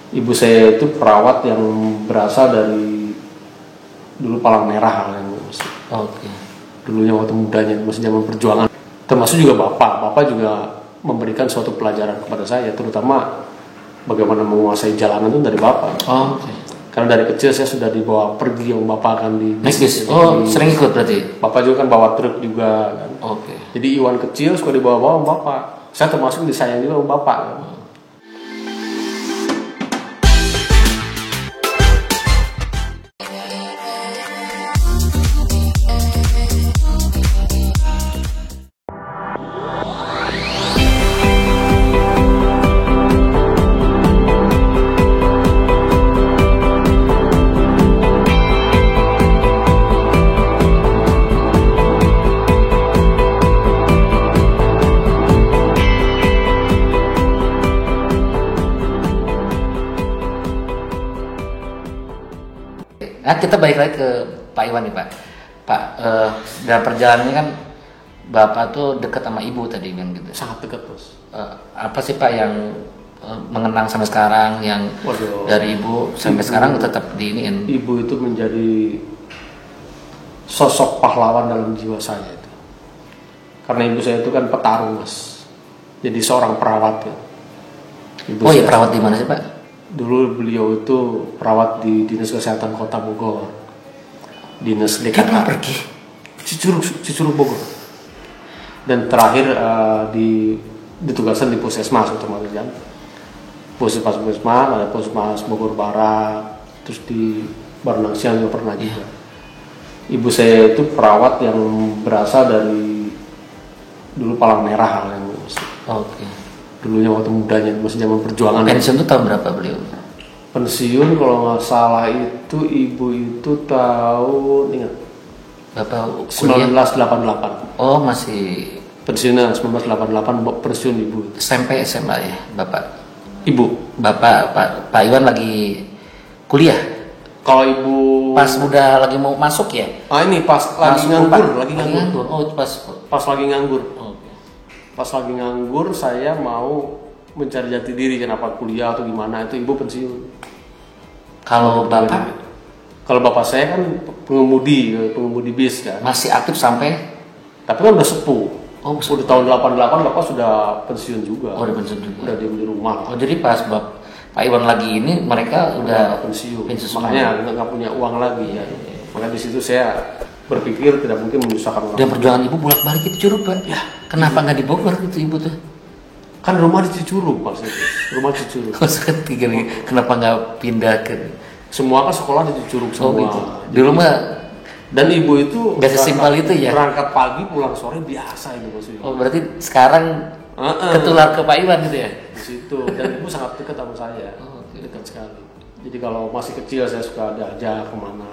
Ibu saya itu perawat yang berasal dari dulu Palang Merah kan, Oke. dulunya waktu mudanya masih zaman perjuangan. Termasuk juga bapak juga memberikan suatu pelajaran kepada saya, terutama bagaimana menguasai jalanan itu dari bapak. Oke. Karena dari kecil saya sudah dibawa pergi sama bapak kan di bis. Oh, sering ikut berarti. Bapak juga kan bawa truk juga kan. Oke. Jadi Iwan kecil suka dibawa-bawa sama bapak. Saya termasuk disayang juga sama bapak kan. Nah, kita balik lagi ke Pak Iwan nih Pak. Pak, dalam perjalanannya kan Bapak tuh dekat sama Ibu tadi kan gitu. Sangat dekat bos. Apa sih Pak yang mengenang sampai sekarang yang dari Ibu sampai sekarang tetap diiniin? Ibu itu menjadi sosok pahlawan dalam jiwa saya itu. Karena ibu saya itu kan petarung mas. Jadi seorang perawat ya. Oh iya, perawat di mana sih Pak? Dulu beliau itu perawat di Dinas Kesehatan Kota Bogor, Dinas Dia DKK pergi. Cicurug Bogor, dan terakhir ditugaskan di Puskesmas otomatis kan, Puskesmas, ada Puskesmas Bogor Barat, terus di Baranang Siang juga pernah juga. Ibu saya itu perawat yang berasal dari dulu Palang Merah kan, Oke. dulunya waktu mudanya masih zaman perjuangan. Pensiun tuh tahun berapa beliau? Pensiun kalau nggak salah itu ibu itu tahun ingat Bapak kuliah? 1988. Oh, masih Pensiunnya 1988 pensiun ibu. SMP SMA ya Bapak? Ibu. Bapak Pak Iwan lagi kuliah? Kalau ibu Pas udah lagi mau masuk ya? ini pas lagi nganggur, lagi nganggur. Oh, pas Lagi nganggur. Oke. Pas lagi nganggur saya mau mencari jati diri kenapa kuliah atau gimana, itu ibu pensiun. Kalau Bapak Kalau bapak saya kan pengemudi bis kan. masih aktif sampai Tapi kan udah sepuh. Oh, udah tahun 88 bapak sudah pensiun juga. udah pensiun juga. Udah diem di rumah. Oh, jadi pas Pak Iwan lagi ini mereka udah pensiun. semua. Makanya nggak punya uang lagi ya. Makanya di situ saya berpikir tidak mungkin menyusahkan orang. Dan perjuangan Ibu bolak-balik itu Curug Pak. Ya, kenapa nggak di Bogor gitu Ibu tuh? Kan rumah di Cicurug maksudnya. Rumah Cicurug. Kenapa nggak pindah ke? Semua kan sekolah di Cicurug semua. Oh gitu. Di rumah. Dan ibu itu nggak sesimpel itu ya. Berangkat pagi pulang sore biasa itu maksudnya. Oh berarti sekarang ketular ke Pak Iwan gitu ya? Di situ. Dan ibu sangat dekat sama saya. Oh, okay. Dekat sekali. Jadi kalau masih kecil saya suka diajak kemana.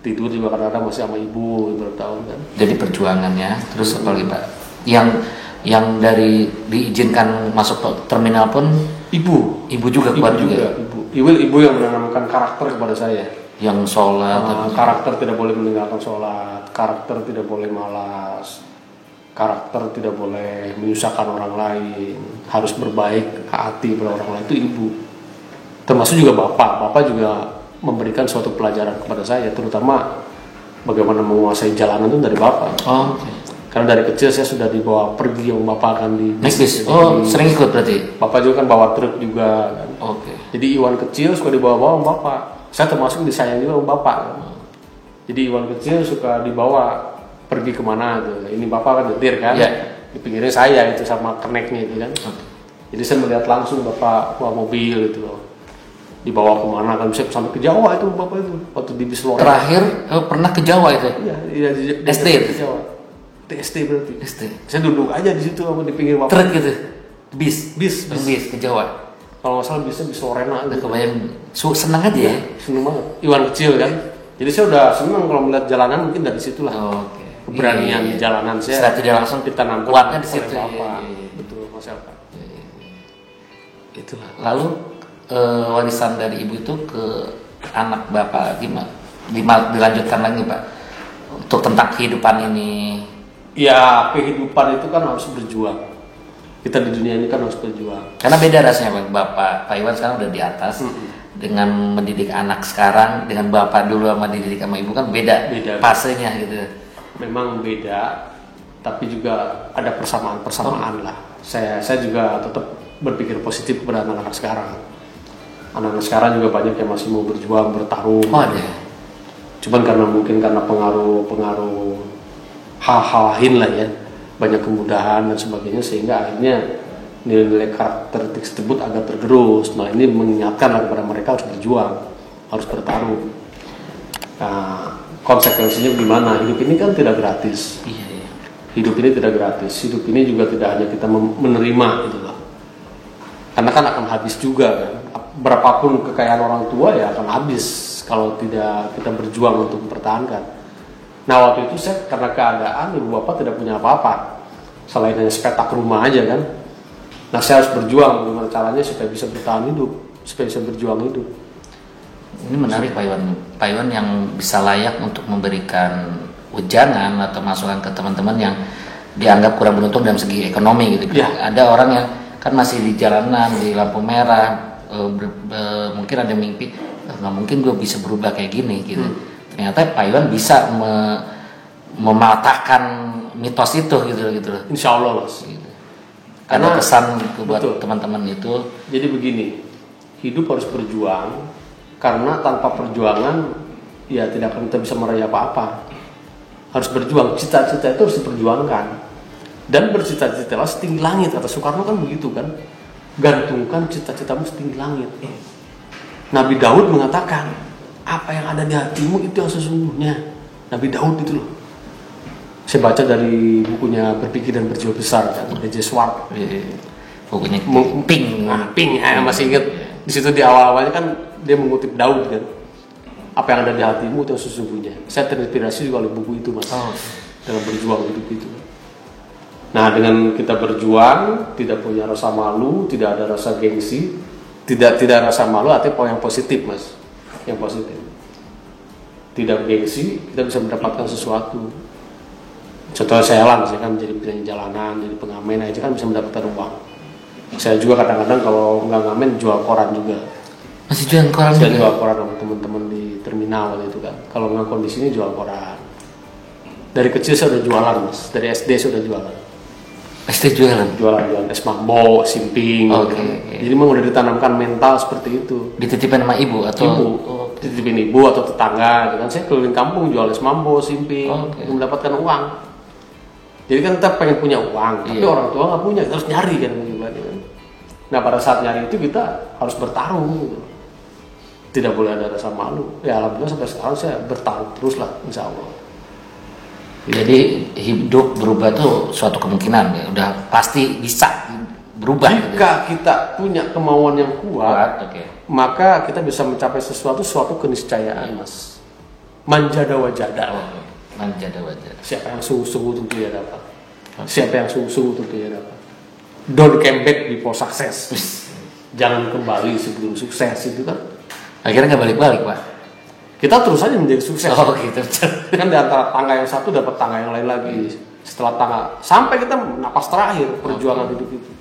Tidur juga kadang-kadang masih sama ibu bertahun kan. Jadi perjuangannya. Terus apa lagi Pak? Yang dari diizinkan masuk ke terminal pun ibu juga kuat juga. Ibu yang menanamkan karakter kepada saya. Yang sholat. Karakter tidak boleh meninggalkan sholat. Karakter tidak boleh malas. Karakter tidak boleh menyusahkan orang lain. Harus berbaik hati pada orang lain, itu ibu. Termasuk juga bapak juga memberikan suatu pelajaran kepada saya, terutama bagaimana menguasai jalanan itu dari bapak. Oh, okay. Karena dari kecil saya sudah dibawa pergi sama bapak kan di bis. Oh, sering ikut berarti? Bapak juga kan bawa truk juga kan. Oke. Jadi Iwan kecil suka dibawa-bawa sama bapak. Saya termasuk disayang juga sama bapak kan. Jadi Iwan kecil suka dibawa pergi kemana tuh. Ini bapak kan nyetir kan. Di pinggirnya saya itu sama keneknya itu kan. Jadi saya melihat langsung bapak bawa mobil gitu loh. Dibawa kemana kan, bisa sampai ke Jawa itu bapak itu waktu di bis Lore. Terakhir pernah ke Jawa itu? Iya di SD ke Jawa. SD berarti. SD. Saya duduk aja di situ sama di pinggir bapak. Truk gitu. Bis ke Jawa. Kalau nggak salah bisa bis Lorena gitu. Kebayang senang aja ya. Senang banget. Iwan kecil kan. Jadi saya udah senang kalau melihat jalanan, mungkin dari situlah. Oke. Keberanian jalanan saya. Setelah tidak langsung ditanam kuatnya di situ. Betul masyarakat. Itulah. Lalu warisan dari ibu itu ke anak bapak gimana? Dilanjutkan lagi Pak untuk tentang kehidupan ini. Ya kehidupan itu kan harus berjuang. Kita di dunia ini kan harus berjuang. Karena beda rasanya Pak Iwan sekarang udah di atas. Dengan mendidik anak sekarang dengan bapak dulu sama dididik sama ibu kan beda fasenya gitu. Memang beda, tapi juga ada persamaan lah. Saya juga tetap berpikir positif kepada anak-anak sekarang. Anak-anak sekarang juga banyak yang masih mau berjuang, bertarung. Ada. Cuman karena pengaruh hal-hal lain lah ya, banyak kemudahan dan sebagainya, sehingga akhirnya nilai-nilai karakteristik tersebut agak tergerus. Nah, ini mengingatkan kepada mereka harus berjuang, harus bertarung. Nah, konsekuensinya gimana? Hidup ini kan tidak gratis. Iya. Hidup ini tidak gratis. Hidup ini juga tidak hanya kita menerima gitu loh. Karena kan akan habis juga kan. Berapapun kekayaan orang tua ya akan habis kalau tidak kita berjuang untuk mempertahankan. Nah, waktu itu saya karena keadaan ibu bapak tidak punya apa-apa selain hanya sepetak rumah aja kan. Nah, saya harus berjuang bagaimana caranya supaya bisa bertahan hidup, supaya bisa berjuang hidup. Ini menarik Pak Iwan. Pak Iwan yang bisa layak untuk memberikan ujangan atau masukan ke teman-teman yang dianggap kurang beruntung dalam segi ekonomi gitu. Ya. Ada orang yang kan masih di jalanan, di lampu merah, mungkin ada mimpi, nggak mungkin gue bisa berubah kayak gini gitu. Ternyata Pak Iwan bisa mematahkan mitos itu gitu. Insya Allah Mas. Gitu. Karena kesan buat teman-teman itu. Jadi begini, hidup harus berjuang, karena tanpa perjuangan ya tidak akan kita bisa meraih apa-apa. Harus berjuang, cita-cita itu harus diperjuangkan. Dan bercita-citalah setinggi langit, kata Soekarno kan begitu kan. Gantungkan cita-citamu setinggi langit. Nabi Daud mengatakan, apa yang ada di hatimu itu yang sesungguhnya. Nabi Daud itu loh. Saya baca dari bukunya Berpikir dan Berjiwa Besar kan, D.J. Schwartz. Bukunya Pink, masih ingat. Di situ di awal-awalnya kan dia mengutip Daud kan. Apa yang ada di hatimu itu yang sesungguhnya. Saya terinspirasi juga oleh buku itu Mas. Dalam berjuang hidup itu. Nah, dengan kita berjuang, tidak punya rasa malu, tidak ada rasa gengsi, tidak rasa malu, artinya yang positif Mas. Yang positif. Tidak gengsi, kita bisa mendapatkan sesuatu. Contohnya saya kan menjadi penyanyi jalanan, jadi pengamen aja kan bisa mendapatkan uang. Saya juga kadang-kadang kalau nggak ngamen jual koran juga. Masih jual koran Saya juga? jual koran sama teman-teman di terminal waktu itu kan. Kalau nggak kondisi ini jual koran. Dari kecil saya udah jualan Mas, dari SD saya udah jualan. SD jualan? Jualan es mambo, simping. Okay. Jadi memang udah ditanamkan mental seperti itu. Dititipin sama ibu atau? Ibu. Dititipin ibu atau tetangga. Kan saya keliling kampung jual es mambo, simping, untuk mendapatkan uang. Jadi kan kita pengen punya uang, tapi orang tua nggak punya, kita harus nyari kan. Nah, pada saat nyari itu kita harus bertarung gitu. Tidak boleh ada rasa malu. Ya alhamdulillah sampai sekarang saya bertarung terus lah, insya Allah. Jadi hidup berubah tuh suatu kemungkinan ya, udah pasti bisa berubah. Jika kita punya kemauan yang kuat, maka kita bisa mencapai suatu keniscayaan Mas. Manjada wajada. Manjada wajada. Siapa yang sungguh-sungguh tentu ya dapat. Siapa yang sungguh-sungguh tentu ya dapat. Don't come back before success. Jangan kembali sebelum sukses itu kan. Akhirnya nggak balik-balik Pak. Kita terus aja menjadi sukses. Oh gitu. Kan di antara tangga yang satu dapat tangga yang lain lagi. Setelah tangga sampai kita napas terakhir perjuangan hidup itu.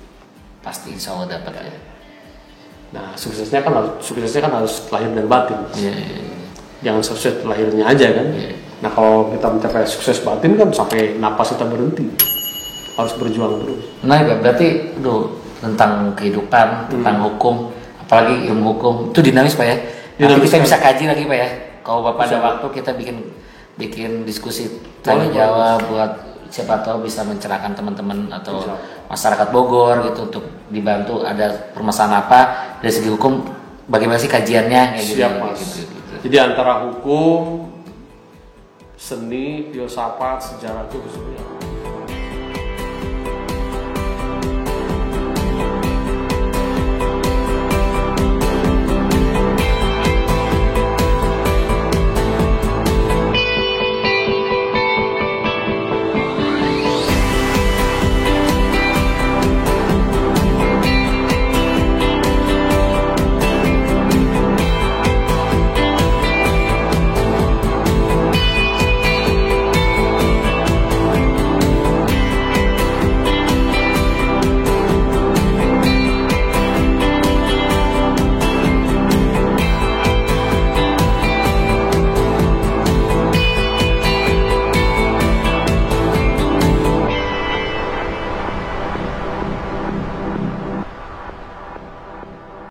Pasti insya Allah dapat ya. Nah suksesnya kan harus lahir dan batin. Yeah. Jangan sukses lahirnya aja kan. Yeah. Nah kalau kita mencapai sukses batin kan sampai napas kita berhenti. Harus berjuang terus. Nah berarti tentang kehidupan, tentang hukum, apalagi ilmu hukum itu dinamis Pak ya. Nanti kita bisa kaji lagi Pak ya. Kalau Bapak ada waktu kita bikin diskusi tanya jawab buat siapa tahu bisa mencerahkan teman-teman atau masyarakat Bogor gitu untuk dibantu ada permasalahan apa dari segi hukum bagaimana sih kajiannya kayak Siap, gitu. Jadi antara hukum, seni, filsafat, sejarah itu sebenarnya